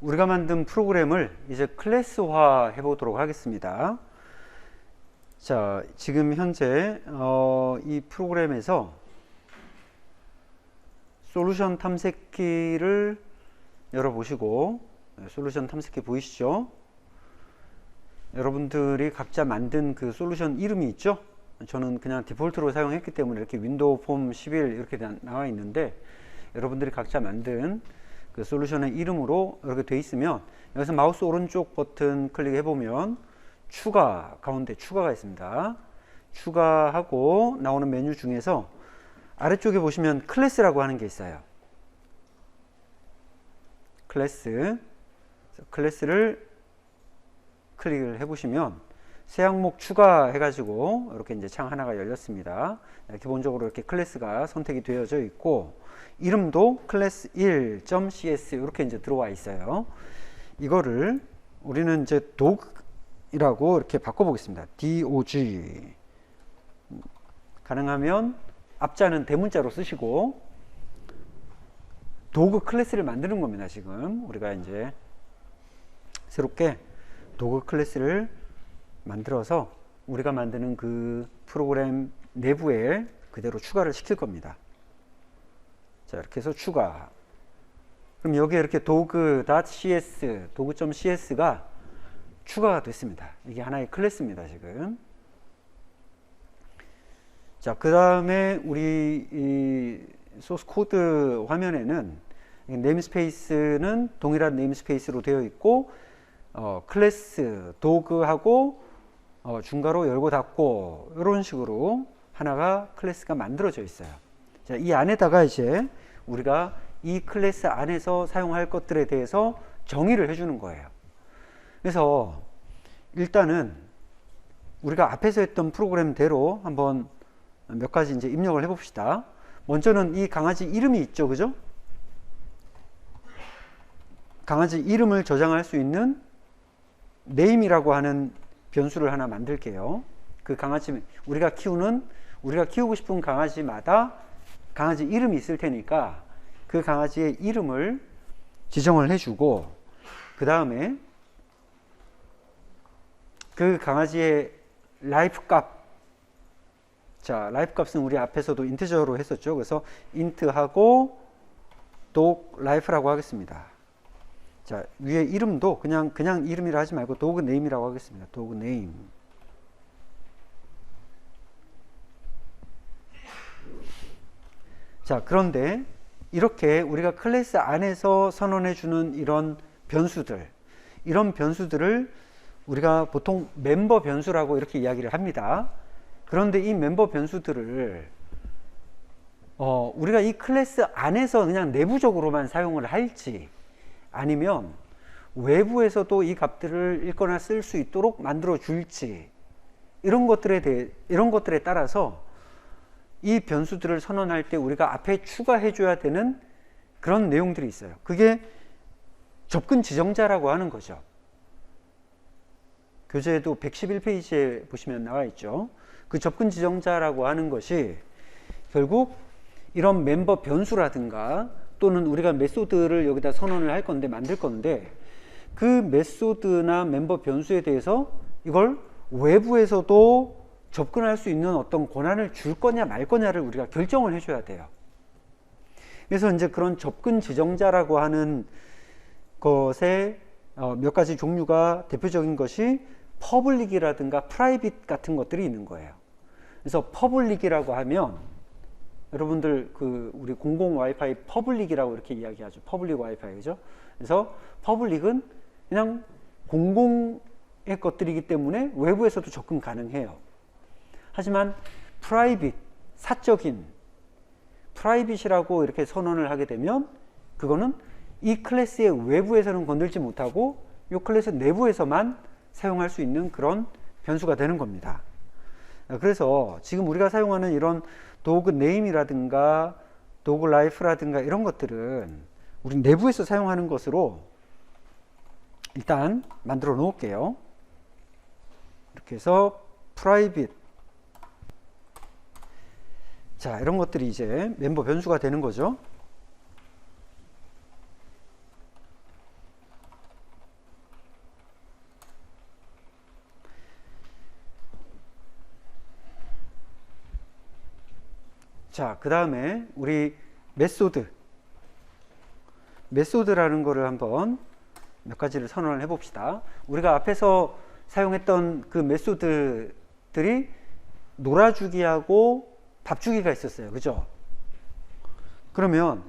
우리가 만든 프로그램을 이제 클래스화 해보도록 하겠습니다. 자, 지금 현재 이 프로그램에서 솔루션 탐색기를 열어보시고, 솔루션 탐색기 보이시죠? 여러분들이 각자 만든 그 솔루션 이름이 있죠? 저는 그냥 디폴트로 사용했기 때문에 이렇게 윈도우 폼 11 이렇게 나와 있는데, 여러분들이 각자 만든 그 솔루션의 이름으로 이렇게 돼 있으면 여기서 마우스 오른쪽 버튼 클릭해 보면 추가, 가운데 추가가 있습니다. 추가하고 나오는 메뉴 중에서 아래쪽에 보시면 클래스라고 하는 게 있어요. 클래스를 클릭을 해 보시면 새 항목 추가해 가지고 이렇게 이제 창 하나가 열렸습니다. 기본적으로 이렇게 클래스가 선택이 되어져 있고, 이름도 클래스 1.cs 이렇게 이제 들어와 있어요. 이거를 우리는 이제 dog이라고 이렇게 바꿔보겠습니다. dog. 가능하면 앞자는 대문자로 쓰시고, 도그 클래스를 만드는 겁니다. 지금 우리가 이제 새롭게 도그 클래스를 만들어서 우리가 만드는 그 프로그램 내부에 그대로 추가를 시킬 겁니다. 자, 이렇게 해서 추가. 그럼 여기에 이렇게 dogs.cs, dogs.cs가 추가가 됐습니다. 이게 하나의 클래스입니다, 지금. 자, 그 다음에 우리 이 소스 코드 화면에는 네임스페이스는 동일한 네임스페이스로 되어 있고, 클래스, 도그하고 중괄호 열고 닫고 이런 식으로 하나가 클래스가 만들어져 있어요. 자, 이 안에다가 이제 우리가 이 클래스 안에서 사용할 것들에 대해서 정의를 해주는 거예요. 그래서 일단은 우리가 앞에서 했던 프로그램대로 한번 몇 가지 이제 입력을 해봅시다. 먼저는 이 강아지 이름이 있죠, 그죠? 강아지 이름을 저장할 수 있는 name이라고 하는 변수를 하나 만들게요. 그 강아지, 우리가 키우고 싶은 강아지마다 강아지 이름이 있을 테니까 그 강아지의 이름을 지정을 해주고, 그 다음에 그 강아지의 라이프 값. 자, 라이프 값은 우리 앞에서도 인티저로 했었죠. 그래서 int하고 dog life라고 하겠습니다. 자, 위에 이름도 그냥 이름이라 하지 말고 dog name이라고 하겠습니다. dog name. 자, 그런데 이렇게 우리가 클래스 안에서 선언해 주는 이런 변수들을 우리가 보통 멤버 변수라고 이렇게 이야기를 합니다. 그런데 이 멤버 변수들을 우리가 이 클래스 안에서 그냥 내부적으로만 사용을 할지, 아니면 외부에서도 이 값들을 읽거나 쓸 수 있도록 만들어 줄지, 이런 것들에 따라서 이 변수들을 선언할 때 우리가 앞에 추가해 줘야 되는 그런 내용들이 있어요. 그게 접근 지정자라고 하는 거죠. 교재에도 111페이지에 보시면 나와 있죠. 그 접근 지정자라고 하는 것이 결국 이런 멤버 변수라든가 또는 우리가 메소드를 여기다 선언을 할 건데, 만들 건데, 그 메소드나 멤버 변수에 대해서 이걸 외부에서도 접근할 수 있는 어떤 권한을 줄 거냐 말 거냐를 우리가 결정을 해줘야 돼요. 그래서 이제 그런 접근 지정자라고 하는 것의 몇 가지 종류가, 대표적인 것이 퍼블릭이라든가 프라이빗 같은 것들이 있는 거예요. 그래서 퍼블릭이라고 하면 여러분들 우리 공공 와이파이 퍼블릭이라고 이렇게 이야기하죠. 퍼블릭 와이파이, 그죠? 그래서 퍼블릭은 그냥 공공의 것들이기 때문에 외부에서도 접근 가능해요. 하지만 프라이빗, 사적인 프라이빗이라고 이렇게 선언을 하게 되면 그거는 이 클래스의 외부에서는 건들지 못하고 이 클래스 내부에서만 사용할 수 있는 그런 변수가 되는 겁니다. 그래서 지금 우리가 사용하는 이런 dog name이라든가 dog life라든가 이런 것들은 우리 내부에서 사용하는 것으로 일단 만들어 놓을게요. 이렇게 해서 private. 자, 이런 것들이 이제 멤버 변수가 되는 거죠. 자, 그 다음에 우리 메소드라는 거를 한번 몇 가지를 선언을 해봅시다. 우리가 앞에서 사용했던 그 메소드들이 놀아주기하고 밥주기가 있었어요. 그죠? 그러면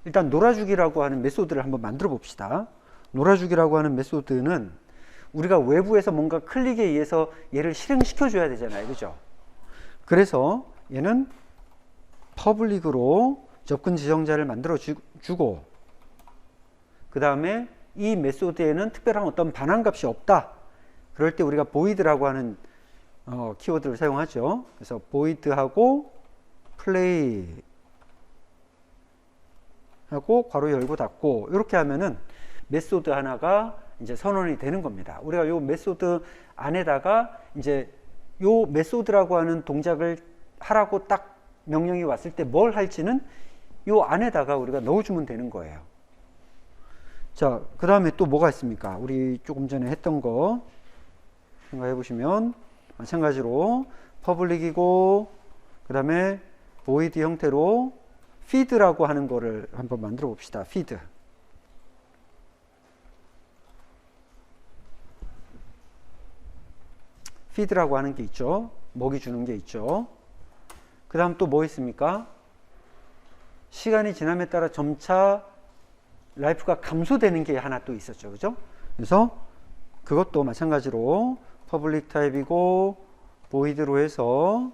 일단 놀아주기라고 하는 메소드를 한번 만들어 봅시다. 놀아주기라고 하는 메소드는 우리가 외부에서 뭔가 클릭에 의해서 얘를 실행시켜 줘야 되잖아요. 그죠? 그래서 얘는 퍼블릭으로 접근 지정자를 만들어 주고, 그 다음에 이 메소드에는 특별한 어떤 반환값이 없다. 그럴 때 우리가 void라고 하는 키워드를 사용하죠. 그래서 void하고 play 하고 괄호 열고 닫고 이렇게 하면은 메소드 하나가 이제 선언이 되는 겁니다. 우리가 요 메소드 안에다가 이제 요 메소드라고 하는 동작을 하라고 딱 명령이 왔을 때 뭘 할지는 요 안에다가 우리가 넣어주면 되는 거예요. 자, 그 다음에 또 뭐가 있습니까? 우리 조금 전에 했던 거 생각해 보시면 마찬가지로 퍼블릭이고 그 다음에 void 형태로 feed라고 하는 거를 한번 만들어 봅시다. feed라고 하는 게 있죠. 먹이 주는 게 있죠. 그 다음 또 뭐 있습니까? 시간이 지남에 따라 점차 라이프가 감소되는 게 하나 또 있었죠. 그죠? 그래서 그것도 마찬가지로 퍼블릭 타입이고 void로 해서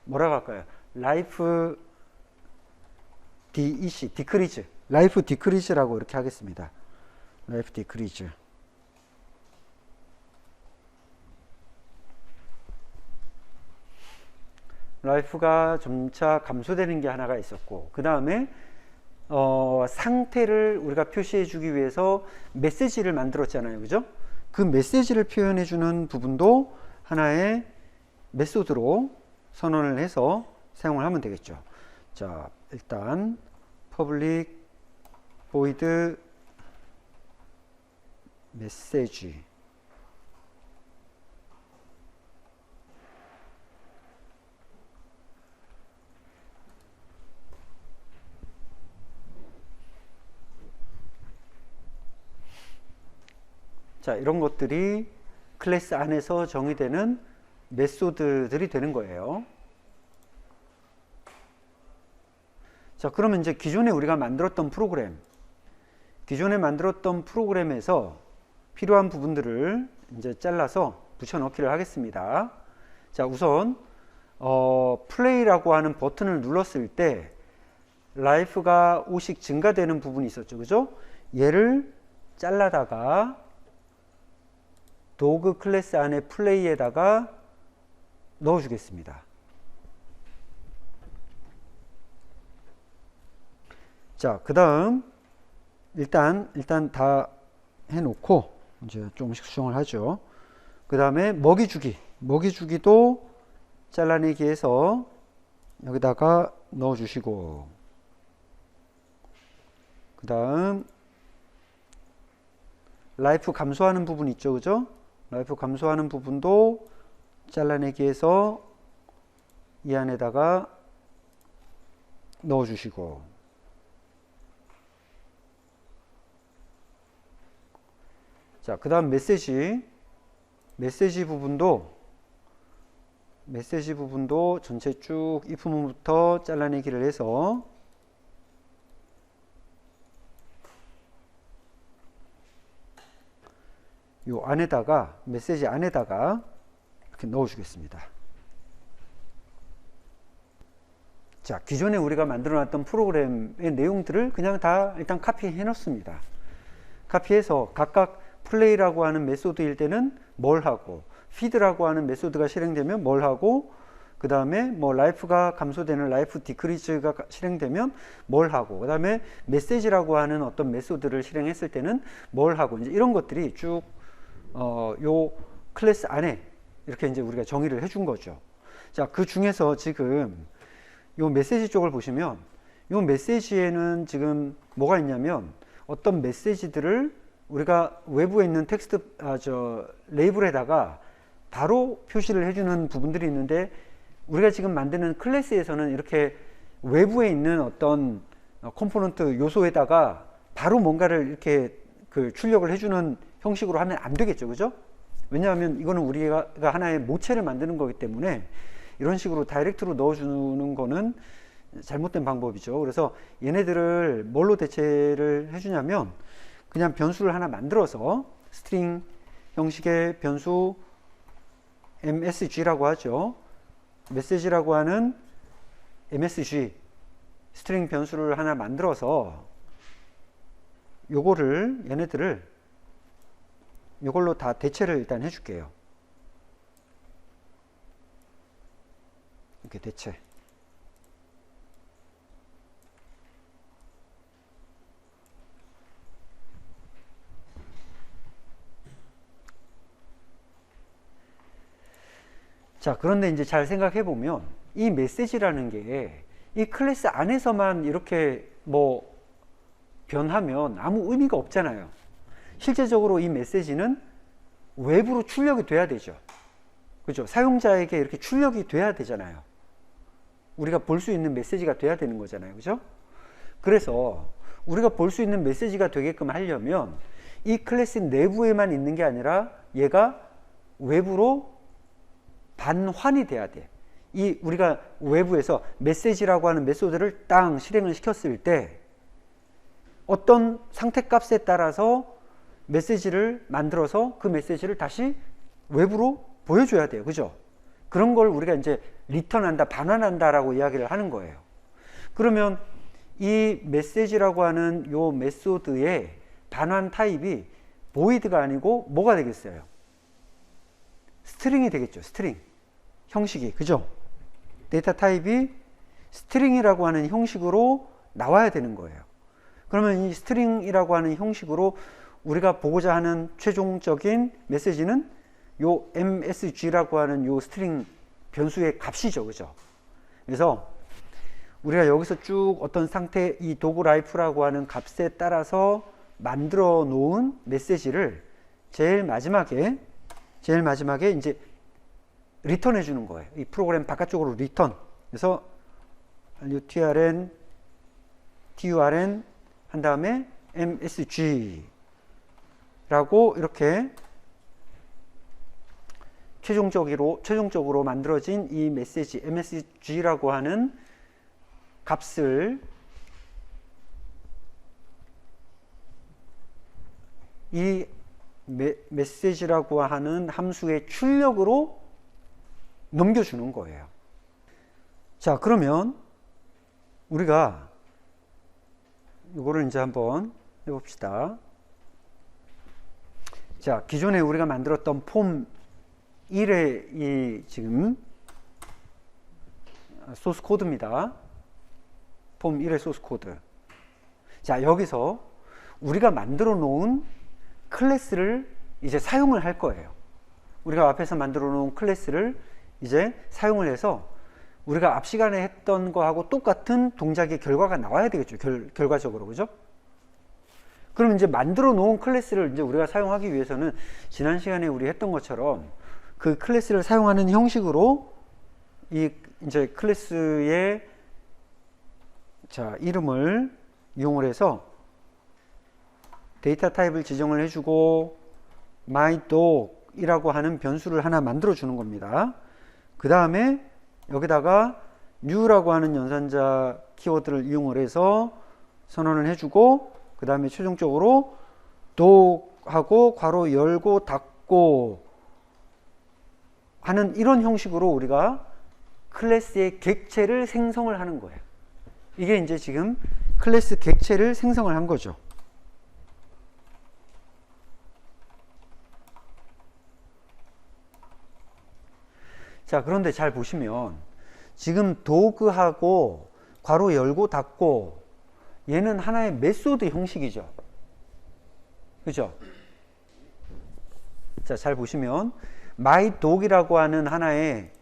뭐라고 할까요? 라이프 decrease 라이프 decrease라고 이렇게 하겠습니다. 라이프 decrease. 라이프가 점차 감소되는 게 하나가 있었고, 그 다음에 상태를 우리가 표시해 주기 위해서 메시지를 만들었잖아요. 그죠? 그 메시지를 표현해 주는 부분도 하나의 메소드로 선언을 해서 사용을 하면 되겠죠. 자, 일단 public void message 자, 이런 것들이 클래스 안에서 정의되는 메소드들이 되는 거예요. 자, 그러면 이제 기존에 우리가 만들었던 프로그램에서 필요한 부분들을 이제 잘라서 붙여넣기를 하겠습니다. 자, 우선 플레이라고 하는 버튼을 눌렀을 때 라이프가 5씩 증가되는 부분이 있었죠. 그죠? 얘를 잘라다가 도그 클래스 안에 플레이에다가 넣어주겠습니다. 자, 그 다음 일단 다 해놓고 이제 조금씩 수정을 하죠. 그 다음에 먹이주기도 잘라내기 해서 여기다가 넣어주시고, 그 다음 라이프 감소하는 부분 있죠. 그죠? 라이프 감소하는 부분도 잘라내기 해서 이 안에다가 넣어주시고, 자, 그 다음 메시지 부분도 전체 쭉 이 부분부터 잘라내기를 해서 요 안에다가 메시지 안에다가 이렇게 넣어주겠습니다. 자, 기존에 우리가 만들어놨던 프로그램의 내용들을 그냥 다 일단 카피해 놓습니다. 카피해서 각각 플레이라고 하는 메소드일 때는 뭘 하고, 피드라고 하는 메소드가 실행되면 뭘 하고, 그 다음에 뭐 라이프가 감소되는 라이프 디크리즈가 실행되면 뭘 하고, 그 다음에 메시지라고 하는 어떤 메소드를 실행했을 때는 뭘 하고, 이제 이런 것들이 쭉 요 클래스 안에 이렇게 이제 우리가 정의를 해준 거죠. 자, 그 중에서 지금 요 메시지 쪽을 보시면 요 메시지에는 지금 뭐가 있냐면 어떤 메시지들을 우리가 외부에 있는 텍스트 레이블에다가 바로 표시를 해주는 부분들이 있는데, 우리가 지금 만드는 클래스에서는 이렇게 외부에 있는 어떤 컴포넌트 요소에다가 바로 뭔가를 이렇게 그 출력을 해주는 형식으로 하면 안 되겠죠, 그죠? 왜냐하면 이거는 우리가 하나의 모체를 만드는 거기 때문에 이런 식으로 다이렉트로 넣어주는 거는 잘못된 방법이죠. 그래서 얘네들을 뭘로 대체를 해주냐면, 그냥 변수를 하나 만들어서 스트링 형식의 변수 MSG라고 하죠. 메시지라고 하는 MSG 스트링 변수를 하나 만들어서 얘네들을 요걸로 다 대체를 일단 해줄게요. 이렇게 대체. 자, 그런데 이제 잘 생각해 보면 이 메시지라는 게 이 클래스 안에서만 이렇게 뭐 변하면 아무 의미가 없잖아요. 실제적으로 이 메시지는 외부로 출력이 돼야 되죠. 그죠? 사용자에게 이렇게 출력이 돼야 되잖아요. 우리가 볼 수 있는 메시지가 돼야 되는 거잖아요. 그죠? 그래서 우리가 볼 수 있는 메시지가 되게끔 하려면 이 클래스 내부에만 있는 게 아니라 얘가 외부로 반환이 돼야 돼. 우리가 외부에서 메시지라고 하는 메소드를 땅 실행을 시켰을 때 어떤 상태 값에 따라서 메시지를 만들어서 그 메시지를 다시 외부로 보여줘야 돼요. 그죠? 그런 걸 우리가 이제 리턴한다, 반환한다라고 이야기를 하는 거예요. 그러면 이 메시지라고 하는 요 메소드의 반환 타입이 void가 아니고 뭐가 되겠어요? 스트링이 되겠죠. 스트링 형식이. 그죠? 데이터 타입이 스트링이라고 하는 형식으로 나와야 되는 거예요. 그러면 이 스트링이라고 하는 형식으로 우리가 보고자 하는 최종적인 메시지는 요 MSG라고 하는 요 스트링 변수의 값이죠. 그죠? 그래서 우리가 여기서 쭉 어떤 상태, 이 도구 라이프라고 하는 값에 따라서 만들어 놓은 메시지를 제일 마지막에 이제 리턴해 주는 거예요. 이 프로그램 바깥쪽으로 리턴. 그래서 trn, turn 한 다음에 msg 라고 이렇게 최종적으로 만들어진 이 메시지 msg라고 하는 값을 이 메시지라고 하는 함수의 출력으로 넘겨주는 거예요. 자, 그러면 우리가 이거를 이제 한번 해봅시다. 자, 기존에 우리가 만들었던 폼 1의 이 지금 소스 코드입니다. 폼 1의 소스 코드. 자, 여기서 우리가 만들어 놓은 클래스를 이제 사용을 할 거예요. 우리가 앞에서 만들어 놓은 클래스를 이제 사용을 해서 우리가 앞 시간에 했던 거하고 똑같은 동작의 결과가 나와야 되겠죠. 결과적으로. 그죠? 그럼 이제 만들어 놓은 클래스를 이제 우리가 사용하기 위해서는 지난 시간에 우리 했던 것처럼 그 클래스를 사용하는 형식으로 이 이제 클래스의 자, 이름을 이용을 해서 데이터 타입을 지정을 해주고 myDog 이라고 하는 변수를 하나 만들어 주는 겁니다. 그 다음에 여기다가 new라고 하는 연산자 키워드를 이용을 해서 선언을 해주고, 그 다음에 최종적으로 dog하고 괄호 열고 닫고 하는 이런 형식으로 우리가 클래스의 객체를 생성을 하는 거예요. 이게 이제 지금 클래스 객체를 생성을 한 거죠. 자, 그런데 잘 보시면 지금 도그하고 괄호 열고 닫고 얘는 하나의 메소드 형식이죠. 그죠? 자, 잘 보시면 myDog이라고 하는 하나의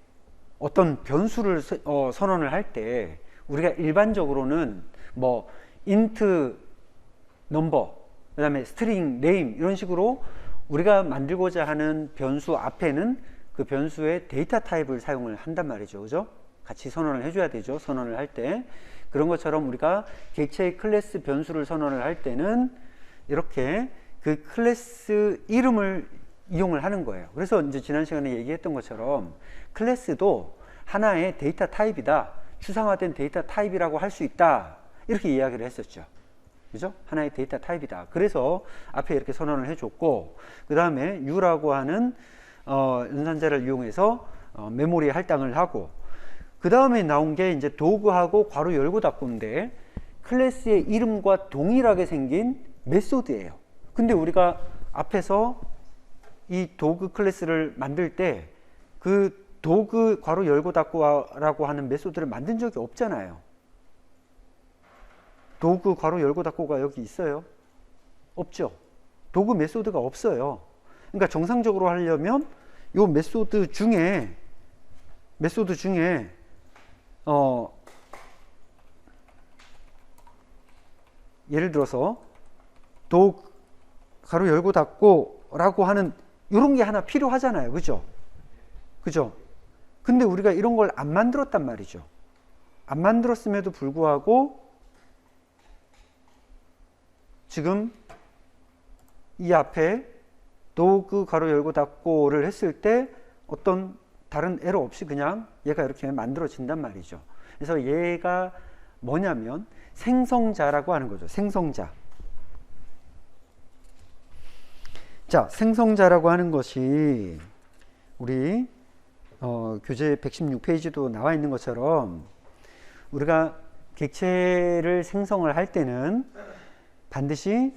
어떤 변수를 선언을 할 때 우리가 일반적으로는 뭐 int number, 그 다음에 string name 이런 식으로 우리가 만들고자 하는 변수 앞에는 그 변수의 데이터 타입을 사용을 한단 말이죠. 그죠? 같이 선언을 해줘야 되죠. 선언을 할 때. 그런 것처럼 우리가 객체의 클래스 변수를 선언을 할 때는 이렇게 그 클래스 이름을 이용을 하는 거예요. 그래서 이제 지난 시간에 얘기했던 것처럼 클래스도 하나의 데이터 타입이다. 추상화된 데이터 타입이라고 할 수 있다. 이렇게 이야기를 했었죠. 그죠? 하나의 데이터 타입이다. 그래서 앞에 이렇게 선언을 해줬고, 그 다음에 U라고 하는 연산자를 이용해서 메모리에 할당을 하고, 그 다음에 나온 게 이제 도구하고 괄호 열고 닫고인데, 클래스의 이름과 동일하게 생긴 메소드예요. 근데 우리가 앞에서 이 도구 클래스를 만들 때 그 도구 괄호 열고 닫고라고 하는 메소드를 만든 적이 없잖아요. 도구 괄호 열고 닫고가 여기 있어요? 없죠. 도구 메소드가 없어요. 그러니까 정상적으로 하려면 이 메소드 중에 예를 들어서 도구 괄호 열고 닫고라고 하는 이런 게 하나 필요하잖아요. 그죠? 그죠? 근데 우리가 이런 걸 안 만들었단 말이죠. 안 만들었음에도 불구하고 지금 이 앞에 도구 괄호 열고 닫고를 했을 때 어떤 다른 에러 없이 그냥 얘가 이렇게 만들어진단 말이죠. 그래서 얘가 뭐냐면 생성자라고 하는 거죠. 생성자. 자, 생성자라고 하는 것이 우리 교재 116페이지도 나와 있는 것처럼 우리가 객체를 생성을 할 때는 반드시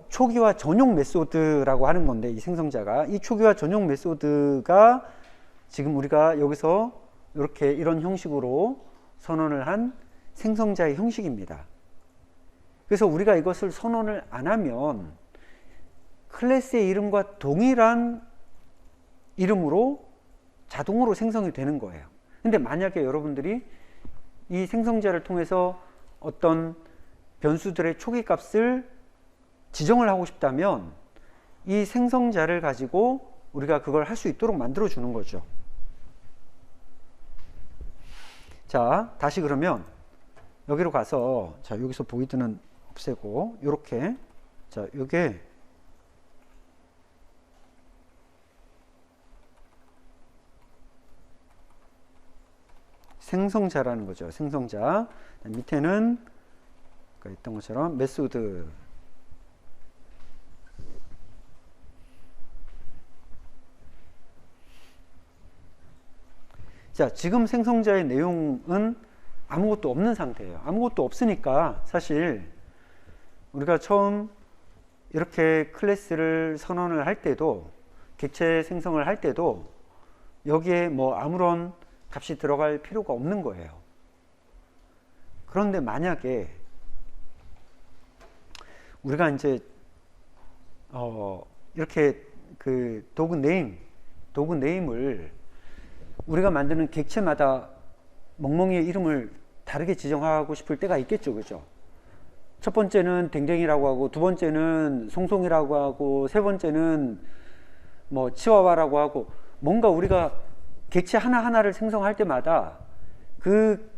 초기화 전용 메소드라고 하는 건데, 이 생성자가 이 초기화 전용 메소드가 지금 우리가 여기서 이렇게 이런 형식으로 선언을 한 생성자의 형식입니다. 그래서 우리가 이것을 선언을 안 하면 클래스의 이름과 동일한 이름으로 자동으로 생성이 되는 거예요. 근데 만약에 여러분들이 이 생성자를 통해서 어떤 변수들의 초기 값을 지정을 하고 싶다면 이 생성자를 가지고 우리가 그걸 할 수 있도록 만들어 주는 거죠. 자, 다시 그러면 여기로 가서, 자, 여기서 보이드는 없애고 요렇게, 자, 요게 생성자라는 거죠. 생성자. 밑에는 있던 것처럼 메소드. 자, 지금 생성자의 내용은 아무것도 없는 상태예요. 아무것도 없으니까 사실 우리가 처음 이렇게 클래스를 선언을 할 때도, 객체 생성을 할 때도 여기에 뭐 아무런 값이 들어갈 필요가 없는 거예요. 그런데 만약에 우리가 이제 이렇게 그 도구 네임을 우리가 만드는 객체마다 멍멍이의 이름을 다르게 지정하고 싶을 때가 있겠죠. 그죠? 첫 번째는 댕댕이라고 하고, 두 번째는 송송이라고 하고, 세 번째는 뭐 치와와라고 하고, 뭔가 우리가 객체 하나하나를 생성할 때마다 그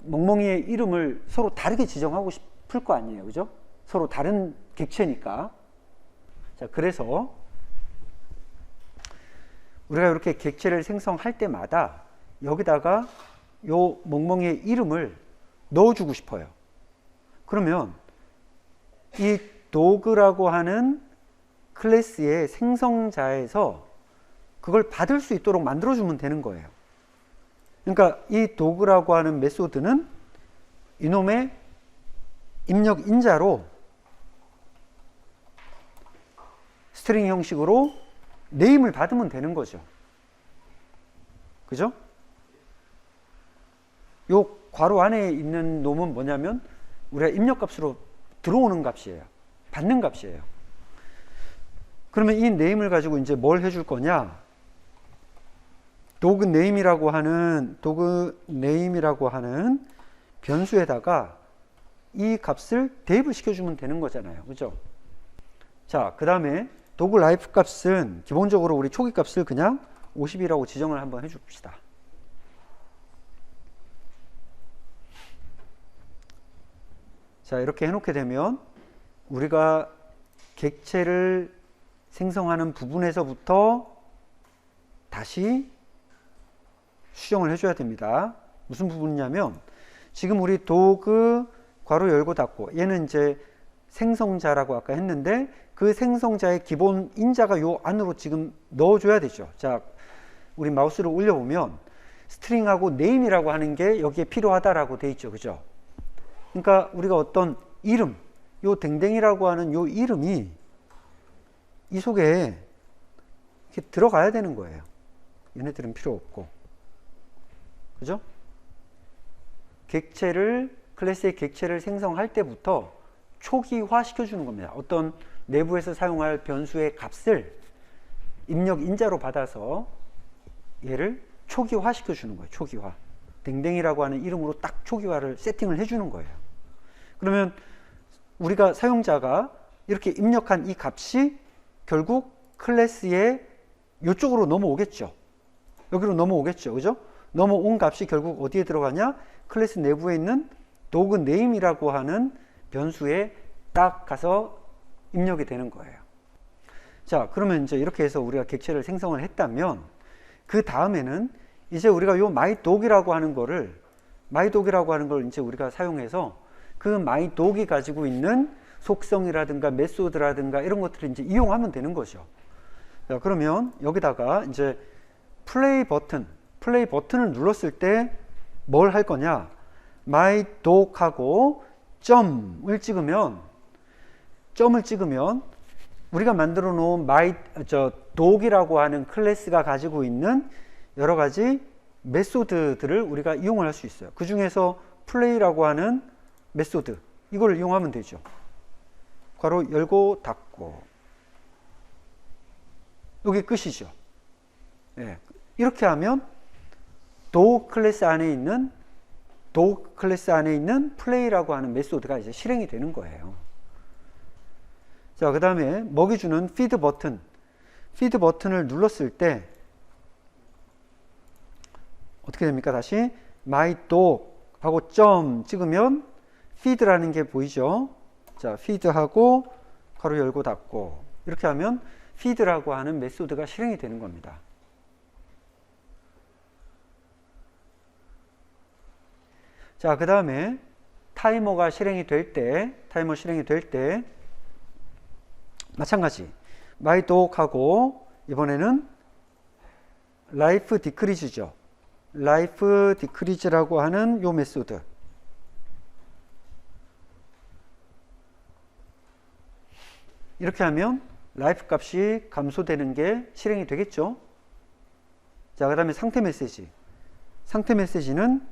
멍멍이의 이름을 서로 다르게 지정하고 싶을 거 아니에요. 그죠? 서로 다른 객체니까. 자, 그래서 우리가 이렇게 객체를 생성할 때마다 여기다가 요 멍멍이의 이름을 넣어주고 싶어요. 그러면 이 도그라고 하는 클래스의 생성자에서 그걸 받을 수 있도록 만들어주면 되는 거예요. 그러니까 이 도그라고 하는 메소드는 이놈의 입력 인자로 스트링 형식으로 네임을 받으면 되는 거죠. 그죠? 요 괄호 안에 있는 놈은 뭐냐면 우리가 입력값으로 들어오는 값이에요. 받는 값이에요. 그러면 이 네임을 가지고 이제 뭘 해줄 거냐? 도그 네임이라고 하는 변수에다가 이 값을 대입을 시켜주면 되는 거잖아요. 그죠? 자, 그 다음에 도구 라이프 값은 기본적으로 우리 초기 값을 그냥 50이라고 지정을 한번 해줍시다. 자, 이렇게 해놓게 되면 우리가 객체를 생성하는 부분에서부터 다시 수정을 해줘야 됩니다. 무슨 부분이냐면 지금 우리 도그 괄호 열고 닫고 얘는 이제 생성자라고 아까 했는데 그 생성자의 기본 인자가 요 안으로 지금 넣어줘야 되죠. 자, 우리 마우스를 올려보면 스트링하고 네임이라고 하는 게 여기에 필요하다라고 돼 있죠. 그죠? 그러니까 우리가 어떤 이름, 요 댕댕이라고 하는 요 이름이 이 속에 이렇게 들어가야 되는 거예요. 얘네들은 필요 없고. 그죠? 객체를, 클래스의 객체를 생성할 때부터 초기화 시켜주는 겁니다. 어떤 내부에서 사용할 변수의 값을 입력 인자로 받아서 얘를 초기화 시켜주는 거예요. 초기화. 댕댕이라고 하는 이름으로 딱 초기화를 세팅을 해주는 거예요. 그러면 우리가 사용자가 이렇게 입력한 이 값이 결국 클래스의 이쪽으로 넘어오겠죠. 여기로 넘어오겠죠. 그죠? 넘어온 값이 결국 어디에 들어가냐? 클래스 내부에 있는 도구 네임이라고 하는 변수에 딱 가서 입력이 되는 거예요. 자, 그러면 이제 이렇게 해서 우리가 객체를 생성을 했다면 그 다음에는 이제 우리가 요 myDog이라고 하는 거를 이제 우리가 사용해서 그 myDog이 가지고 있는 속성이라든가 메소드라든가 이런 것들을 이제 이용하면 되는 거죠. 자, 그러면 여기다가 이제 플레이 버튼을 눌렀을 때 뭘 할 거냐? myDog하고 점을 찍으면 우리가 만들어 놓은 dog이라고 하는 클래스가 가지고 있는 여러 가지 메소드들을 우리가 이용을 할 수 있어요. 그 중에서 play라고 하는 메소드, 이걸 이용하면 되죠. 괄호 열고 닫고. 여기 끝이죠. 예. 이렇게 하면 dog 클래스 안에 있는 play라고 하는 메소드가 이제 실행이 되는 거예요. 자, 그 다음에 먹이주는 feed 버튼을 눌렀을 때 어떻게 됩니까? 다시 myDog 하고 점 찍으면 feed라는 게 보이죠? 자, feed하고 괄호 열고 닫고 이렇게 하면 feed라고 하는 메소드가 실행이 되는 겁니다. 자, 그 다음에 타이머 실행이 될 때 마찬가지 myDog하고 이번에는 life decrease죠. life decrease라고 하는 요 메소드. 이렇게 하면 life 값이 감소되는 게 실행이 되겠죠. 자, 그 다음에 상태 메시지는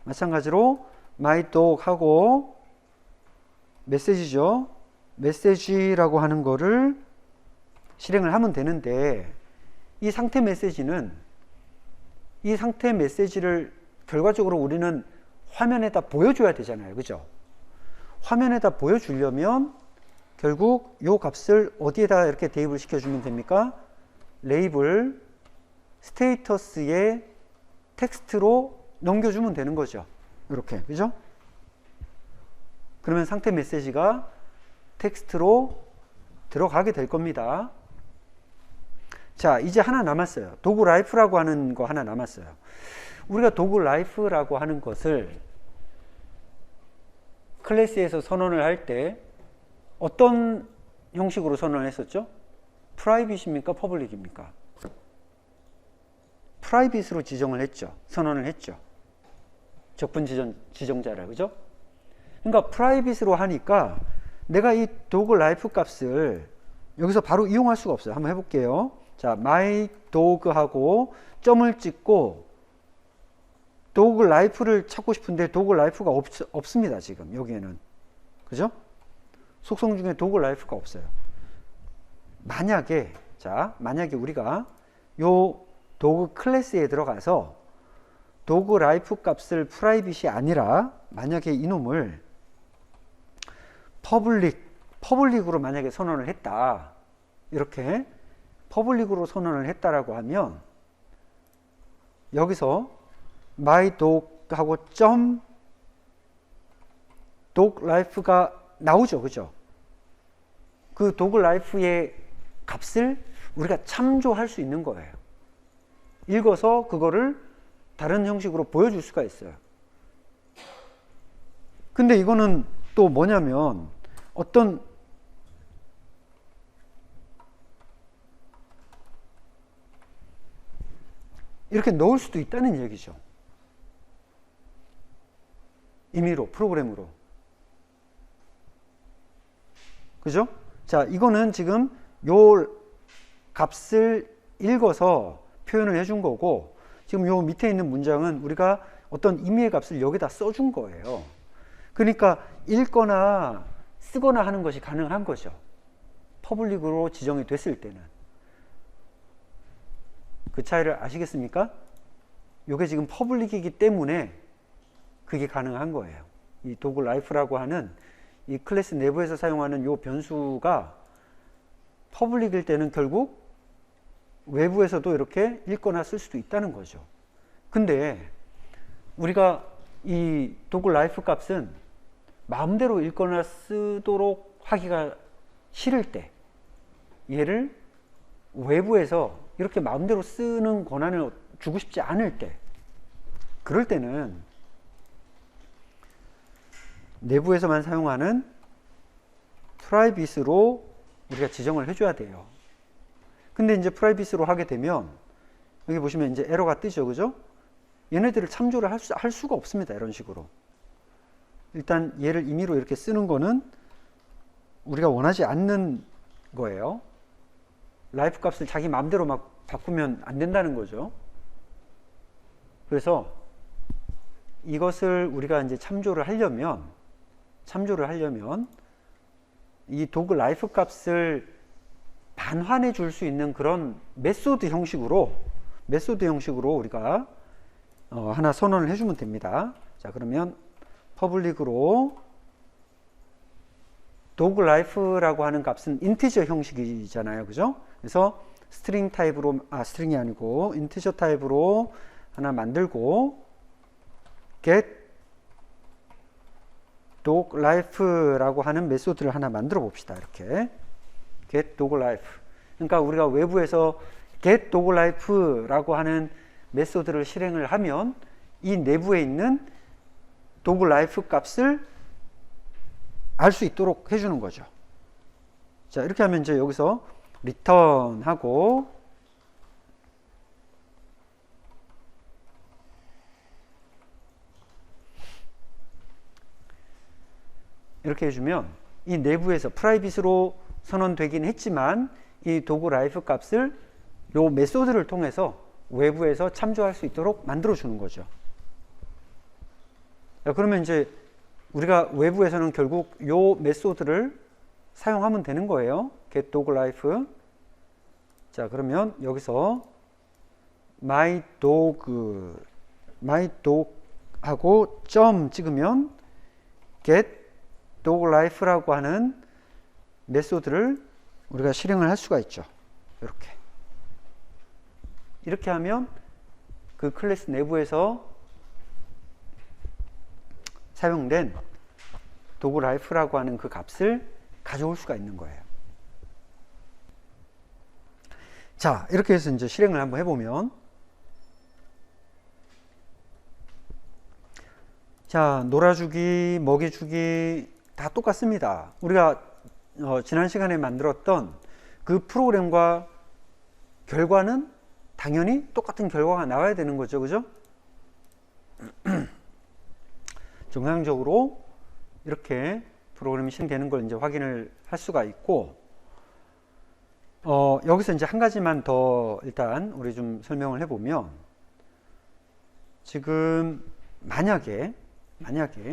마찬가지로 myDog하고 메시지죠. 메시지라고 하는 거를 실행을 하면 되는데 이 상태 메시지를 결과적으로 우리는 화면에다 보여줘야 되잖아요. 그죠? 화면에다 보여주려면 결국 요 값을 어디에다 이렇게 대입을 시켜주면 됩니까? 레이블 스테이터스의 텍스트로 넘겨주면 되는 거죠. 이렇게. 그죠? 그러면 상태 메시지가 텍스트로 들어가게 될 겁니다. 자, 이제 하나 남았어요. 도구 라이프라고 하는 거 하나 남았어요. 우리가 도구 라이프라고 하는 것을 클래스에서 선언을 할 때 어떤 형식으로 선언을 했었죠? 프라이빗입니까? 퍼블릭입니까? 프라이빗으로 지정을 했죠. 선언을 했죠. 적분 지정자를. 그죠? 그러니까 프라이빗으로 하니까 내가 이 도구 라이프 값을 여기서 바로 이용할 수가 없어요. 한번 해볼게요. 자, myDog하고 점을 찍고 도구 라이프를 찾고 싶은데 도구 라이프가 없습니다. 지금 여기에는. 그죠? 속성 중에 도구 라이프가 없어요. 만약에 우리가 요 도구 클래스에 들어가서 도구 라이프 값을 프라이빗이 아니라 만약에 이놈을 퍼블릭으로 만약에 선언을 했다. 이렇게 퍼블릭으로 선언을 했다라고 하면 여기서 my dog하고 dog life가 나오죠. 그죠? 그 dog life의 값을 우리가 참조할 수 있는 거예요. 읽어서 그거를 다른 형식으로 보여줄 수가 있어요. 근데 이거는 또 뭐냐면 어떤 이렇게 넣을 수도 있다는 얘기죠. 임의로, 프로그램으로. 그죠? 자, 이거는 지금 요 값을 읽어서 표현을 해준 거고, 지금 요 밑에 있는 문장은 우리가 어떤 임의의 값을 여기다 써준 거예요. 그러니까 읽거나 쓰거나 하는 것이 가능한 거죠. 퍼블릭으로 지정이 됐을 때는. 그 차이를 아시겠습니까? 이게 지금 퍼블릭이기 때문에 그게 가능한 거예요. 이 도구 라이프라고 하는 이 클래스 내부에서 사용하는 이 변수가 퍼블릭일 때는 결국 외부에서도 이렇게 읽거나 쓸 수도 있다는 거죠. 근데 우리가 이 도구 라이프 값은 마음대로 읽거나 쓰도록 하기가 싫을 때, 얘를 외부에서 이렇게 마음대로 쓰는 권한을 주고 싶지 않을 때, 그럴 때는 내부에서만 사용하는 프라이빗으로 우리가 지정을 해줘야 돼요. 근데 이제 프라이빗으로 하게 되면 여기 보시면 이제 에러가 뜨죠. 그죠? 얘네들을 참조를 할 수가 없습니다. 이런 식으로. 일단 얘를 임의로 이렇게 쓰는 거는 우리가 원하지 않는 거예요. 라이프 값을 자기 마음대로 막 바꾸면 안 된다는 거죠. 그래서 이것을 우리가 이제 참조를 하려면 이 도구 라이프 값을 반환해 줄 수 있는 그런 메소드 형식으로 우리가 하나 선언을 해주면 됩니다. 자, 그러면 퍼블릭으로 도구 라이프라고 하는 값은 인티저 형식이잖아요. 그죠? 그래서 스트링 타입으로, 스트링이 아니고 인티저 타입으로 하나 만들고 get dog life라고 하는 메소드를 하나 만들어 봅시다. 이렇게 get dog life. 그러니까 우리가 외부에서 get dog life라고 하는 메소드를 실행을 하면 이 내부에 있는 dog life 값을 알 수 있도록 해주는 거죠. 자, 이렇게 하면 이제 여기서 return 하고 이렇게 해주면 이 내부에서 프라이빗으로 선언되긴 했지만 이 도구 라이프 값을 요 메소드를 통해서 외부에서 참조할 수 있도록 만들어 주는 거죠. 자, 그러면 이제 우리가 외부에서는 결국 요 메소드를 사용하면 되는 거예요. get dog life. 자, 그러면 여기서 my dog 하고 점 찍으면 get dog life라고 하는 메소드를 우리가 실행을 할 수가 있죠. 이렇게 하면 그 클래스 내부에서 사용된 도구 라이프라고 하는 그 값을 가져올 수가 있는 거예요. 자, 이렇게 해서 이제 실행을 한번 해보면, 자, 놀아주기, 먹여주기 다 똑같습니다. 우리가 지난 시간에 만들었던 그 프로그램과 결과는 당연히 똑같은 결과가 나와야 되는 거죠. 그죠? 정상적으로 이렇게 프로그램이 실행되는 걸 이제 확인을 할 수가 있고, 여기서 이제 한 가지만 더 일단 우리 좀 설명을 해보면, 지금 만약에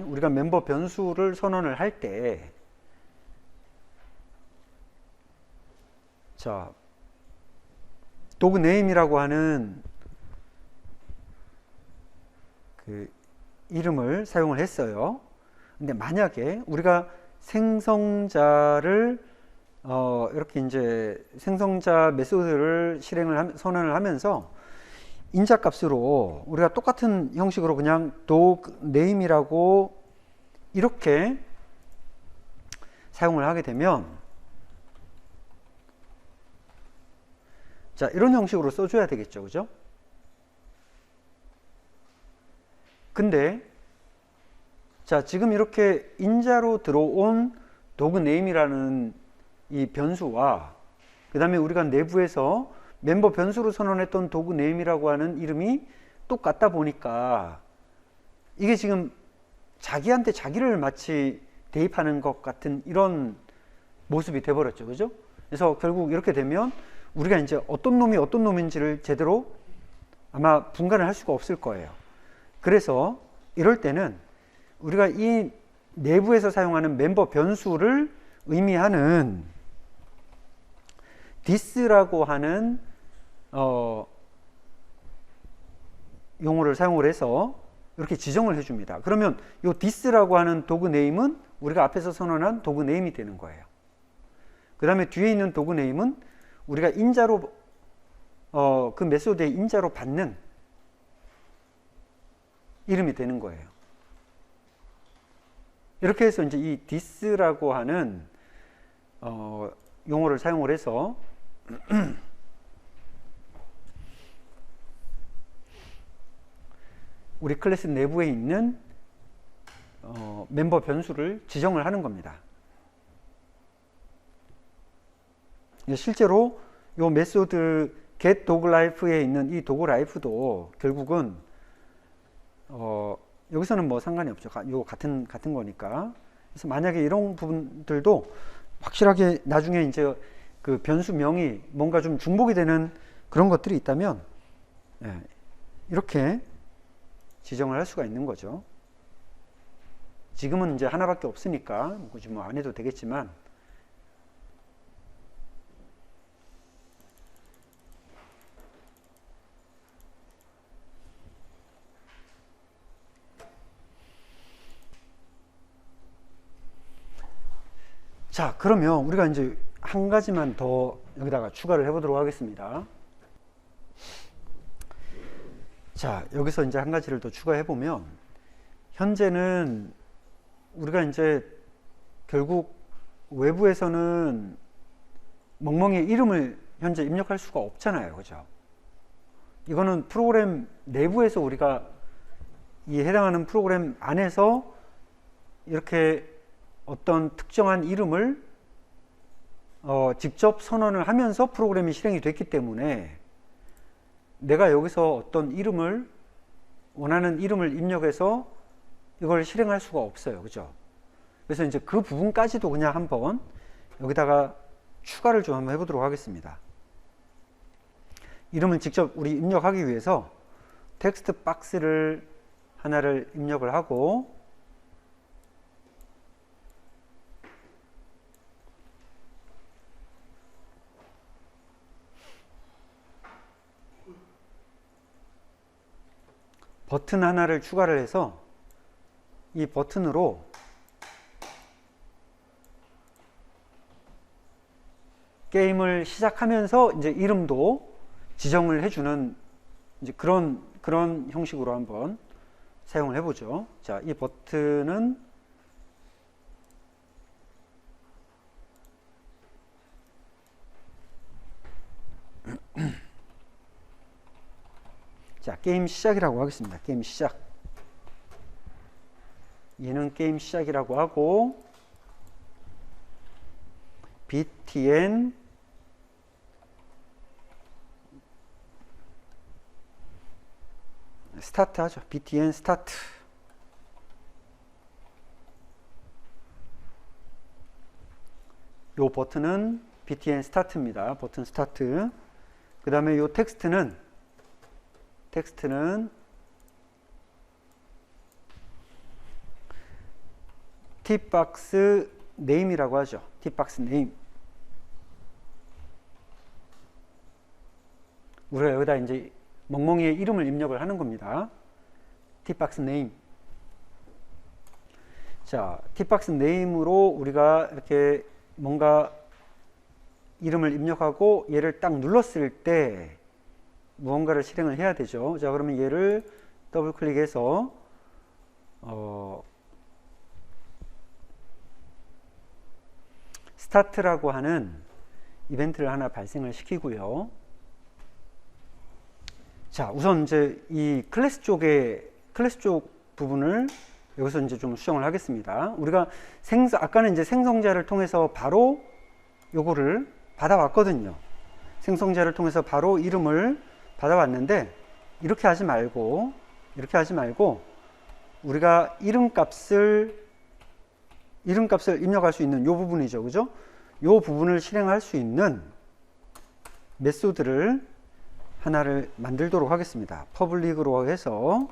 우리가 멤버 변수를 선언을 할 때, 자, 도구 네임이라고 하는 그 이름을 사용을 했어요. 근데 만약에 우리가 생성자를 이렇게 이제 생성자 메소드를 선언을 하면서 인자 값으로 우리가 똑같은 형식으로 그냥 dog name이라고 이렇게 사용을 하게 되면, 자, 이런 형식으로 써줘야 되겠죠, 그죠? 근데 자, 지금 이렇게 인자로 들어온 dog name이라는 이 변수와 그 다음에 우리가 내부에서 멤버 변수로 선언했던 dog name이라고 하는 이름이 똑같다 보니까 이게 지금 자기한테 자기를 마치 대입하는 것 같은 이런 모습이 돼버렸죠, 그죠? 그래서 결국 이렇게 되면 우리가 이제 어떤 놈이 어떤 놈인지를 제대로 아마 분간을 할 수가 없을 거예요. 그래서 이럴 때는 우리가 이 내부에서 사용하는 멤버 변수를 의미하는 this라고 하는 용어를 사용을 해서 이렇게 지정을 해줍니다. 그러면 이 this라고 하는 dog name은 우리가 앞에서 선언한 dog name이 되는 거예요. 그 다음에 뒤에 있는 dog name은 우리가 인자로 그 메소드의 인자로 받는 이름이 되는 거예요. 이렇게 해서 이제 이 this라고 하는 용어를 사용을 해서 우리 클래스 내부에 있는 멤버 변수를 지정을 하는 겁니다. 실제로 이 메소드 getDogLife에 있는 이 dogLife도 결국은 여기서는 뭐 상관이 없죠. 요 같은 거니까. 그래서 만약에 이런 부분들도 확실하게 나중에 이제 그 변수명이 뭔가 좀 중복이 되는 그런 것들이 있다면, 예, 이렇게 지정을 할 수가 있는 거죠. 지금은 이제 하나밖에 없으니까 굳이 뭐 안 해도 되겠지만, 자, 그러면 우리가 이제 한 가지만 더 여기다가 추가를 해보도록 하겠습니다. 자, 여기서 이제 한 가지를 더 추가해보면, 현재는 우리가 이제 결국 외부에서는 멍멍이의 이름을 현재 입력할 수가 없잖아요, 그죠? 이거는 프로그램 내부에서 우리가 이 해당하는 프로그램 안에서 이렇게 어떤 특정한 이름을 직접 선언을 하면서 프로그램이 실행이 됐기 때문에 내가 여기서 어떤 이름을 원하는 이름을 입력해서 이걸 실행할 수가 없어요, 그죠? 그래서 이제 그 부분까지도 그냥 한번 여기다가 추가를 좀 한번 해보도록 하겠습니다. 이름을 직접 우리 입력하기 위해서 텍스트 박스를 하나를 입력을 하고, 버튼 하나를 추가를 해서 이 버튼으로 게임을 시작하면서 이제 이름도 지정을 해주는 이제 그런 형식으로 한번 사용을 해보죠. 자, 이 버튼은 자, 게임 시작이라고 하겠습니다. 게임 시작. 얘는 게임 시작이라고 하고, btn 스타트 하죠. btn 스타트. 요 버튼은 btn 스타트입니다. 버튼 스타트. 그 다음에 요 텍스트는 tbox name이라고 하죠. tbox name. 우리가 여기다 이제 멍멍이의 이름을 입력을 하는 겁니다. tbox name. 자, tbox name으로 우리가 이렇게 뭔가 이름을 입력하고 얘를 딱 눌렀을 때 무언가를 실행을 해야 되죠. 자, 그러면 얘를 더블 클릭해서 스타트라고 하는 이벤트를 하나 발생을 시키고요. 자, 우선 이제 이 클래스 쪽 부분을 여기서 이제 좀 수정을 하겠습니다. 우리가 아까는 이제 생성자를 통해서 바로 요거를 받아왔거든요. 생성자를 통해서 바로 이름을 받아왔는데 이렇게 하지 말고 우리가 이름값을 입력할 수 있는 요 부분이죠. 그죠? 요 부분을 실행할 수 있는 메소드를 하나를 만들도록 하겠습니다. 퍼블릭으로 해서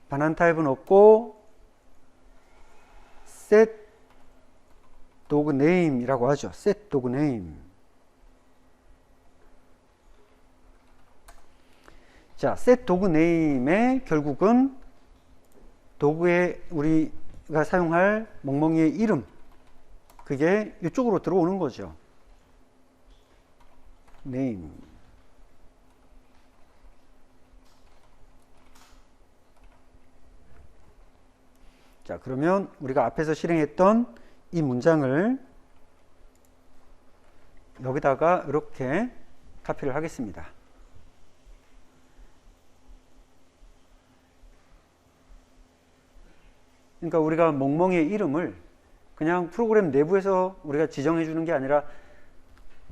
반환 타입은 없고 set dog name 이라고 하죠. set dog name. 자, set dog name에 결국은 도구에 우리가 사용할 멍멍이의 이름, 그게 이쪽으로 들어오는 거죠. name. 자, 그러면 우리가 앞에서 실행했던 이 문장을 여기다가 이렇게 카피를 하겠습니다. 그러니까 우리가 멍멍이의 이름을 그냥 프로그램 내부에서 우리가 지정해 주는 게 아니라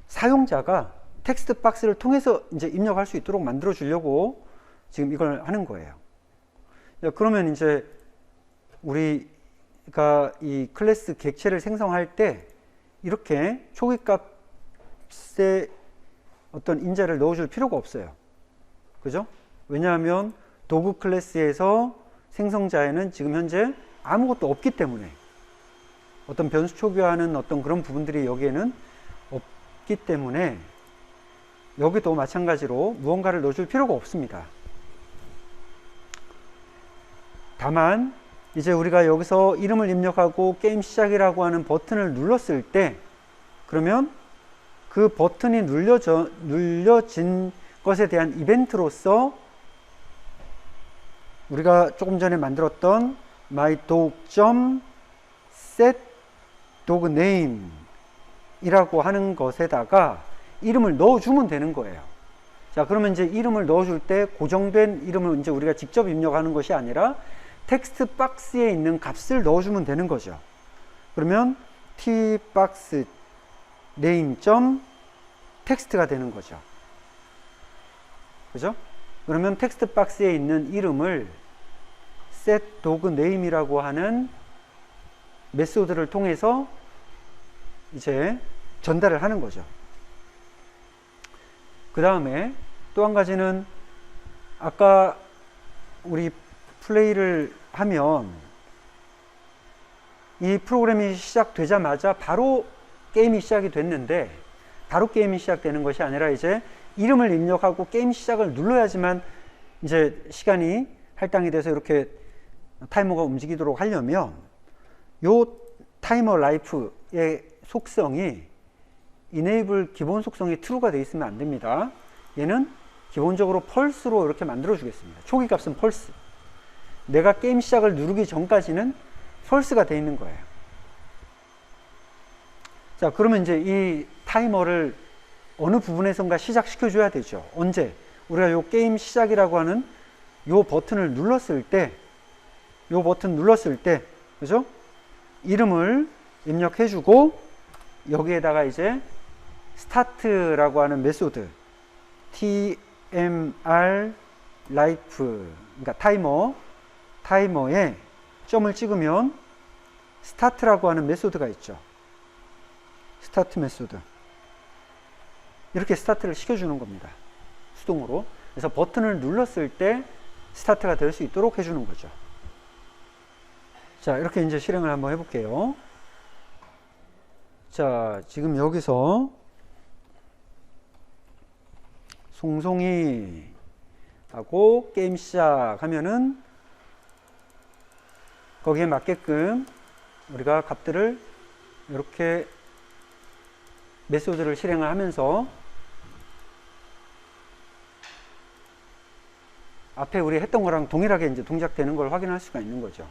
사용자가 텍스트 박스를 통해서 이제 입력할 수 있도록 만들어 주려고 지금 이걸 하는 거예요. 그러면 이제 우리가 이 클래스 객체를 생성할 때 이렇게 초기 값에 어떤 인자를 넣어줄 필요가 없어요. 그죠? 왜냐하면 도구 클래스에서 생성자에는 지금 현재 아무것도 없기 때문에, 어떤 변수 초기화하는 어떤 그런 부분들이 여기에는 없기 때문에 여기도 마찬가지로 무언가를 넣어줄 필요가 없습니다. 다만 이제 우리가 여기서 이름을 입력하고 게임 시작이라고 하는 버튼을 눌렀을 때, 그러면 그 버튼이 눌려진 것에 대한 이벤트로서 우리가 조금 전에 만들었던 mydog.setDogName 이라고 하는 것에다가 이름을 넣어주면 되는 거예요. 자, 그러면 이제 이름을 넣어줄 때 고정된 이름을 이제 우리가 직접 입력하는 것이 아니라 텍스트 박스에 있는 값을 넣어주면 되는 거죠. 그러면 tbox name.text가 되는 거죠. 그죠? 그러면 텍스트 박스에 있는 이름을 setDogName이라고 하는 메소드를 통해서 이제 전달을 하는 거죠. 그 다음에 또 한 가지는 아까 우리 플레이를 하면 이 프로그램이 시작되자마자 바로 게임이 시작이 됐는데, 바로 게임이 시작되는 것이 아니라 이제 이름을 입력하고 게임 시작을 눌러야지만 이제 시간이 할당이 돼서 이렇게 타이머가 움직이도록 하려면 요 타이머 라이프의 속성이 enable 기본 속성이 true가 되어 있으면 안 됩니다. 얘는 기본적으로 펄스로 이렇게 만들어 주겠습니다. 초기 값은 펄스. 내가 게임 시작을 누르기 전까지는 펄스가 되어 있는 거예요. 자, 그러면 이제 이 타이머를 어느 부분에선가 시작시켜 줘야 되죠. 언제? 우리가 요 게임 시작이라고 하는 요 버튼을 눌렀을 때, 요 버튼 눌렀을 때, 그죠? 이름을 입력해 주고 여기에다가 이제 스타트라고 하는 메소드 tmr life, 그러니까 타이머에 점을 찍으면 스타트라고 하는 메소드가 있죠. 스타트 메소드. 이렇게 스타트를 시켜주는 겁니다. 수동으로. 그래서 버튼을 눌렀을 때 스타트가 될 수 있도록 해주는 거죠. 자, 이렇게 이제 실행을 한번 해볼게요. 자, 지금 여기서 송송이 하고 게임 시작하면은 거기에 맞게끔 우리가 값들을 이렇게 메소드를 실행을 하면서 앞에 우리 했던 거랑 동일하게 이제 동작되는 걸 확인할 수가 있는 거죠.